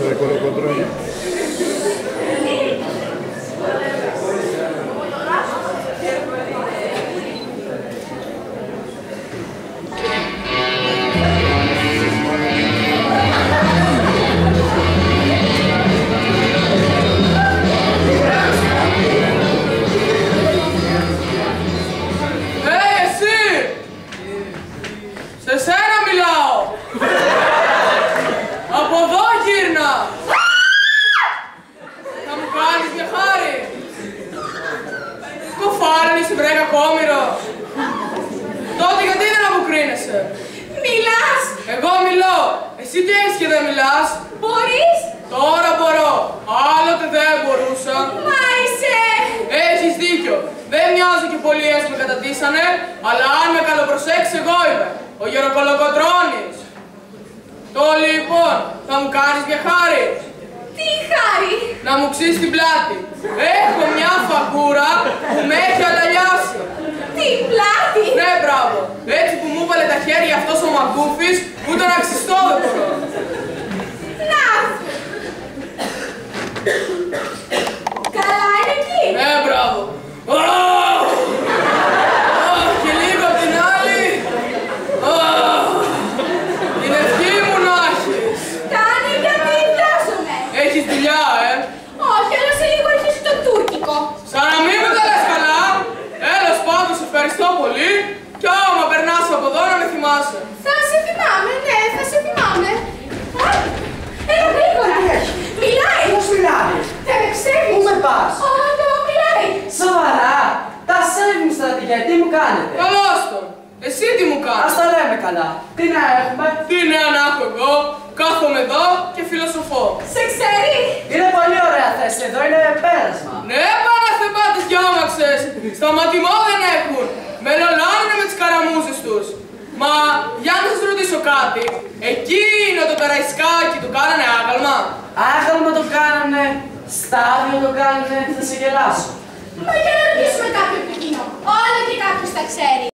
Κολοκοτρώνη. Τότε γιατί δεν αποκρίνεσαι? Μιλάς! Εγώ μιλώ. Εσύ τι έχεις και δεν μιλάς? Μπορείς! Τώρα μπορώ. Άλλοτε δεν μπορούσα. Μα είσαι! Έχεις δίκιο. Δεν μοιάζω και πολλοί με κατατίσανε, αλλά αν με καλοπροσέξεις εγώ είμαι. Ο Γεροκολοκοτρώνης. Το λοιπόν, θα μου κάνεις μια χάρη? Τι χάρη? Να μου ξύσεις την πλάτη. Έχω μια φαγούρα που με έχει αλαλιάσει. Την πλάτη! Ναι, μπράβο. Έτσι που μου έβαλε τα χέρια αυτός ο Μαγκούφης, ούτε να ξυστώ δεν μπορώ. Να! Καλά είναι εκεί! Ναι, μπράβο. Και λίγο απ' την άλλη. Την ευχή μου να έχεις. Κάνει γιατί βιάζομαι! Έχεις δουλειά, Όχι, αλλά σε λίγο αρχίσει το τουρκικό. Σαν να μην με τα λες καλά. Έλας πάντως, ευχαριστώ πολύ. Κι άμα περνάς από εδώ να με θυμάσαι. Θα σε θυμάμαι, ναι, θα σε θυμάμαι. Έλα γρήγορα. Μιλάει. Πώς μιλάει? Θα με ξέρεις. Πού με πας? Το μιλάει. Σοβαρά? Τα σέβη στρατηγέ, τι μου κάνετε? Καλώς τον. Εσύ τι μου Ας κάνεις? τα λέμε καλά. Τι να έχουμε? Τι νέα να έχω εγώ? Κάθομαι εδώ και φιλοσοφώ. Σε ξέρει. Είναι πολύ ωραία θέση εδώ, είναι πέρασμα. Ναι, παναθεμάτες κι άμαξες. Σταματημό δεν έχουν. Μελολάνουνε με τις καραμούζες τους. Μα, για να σας ρωτήσω κάτι. Εκείνο το Καραϊσκάκι του κάνανε άγαλμα? Άγαλμα το κάνανε, στάδιο το κάνανε, θα σε γελάσω. Μα για να ρωτήσουμε κάποιον από εκείνο. Όλο και κάποιος τα ξέρει.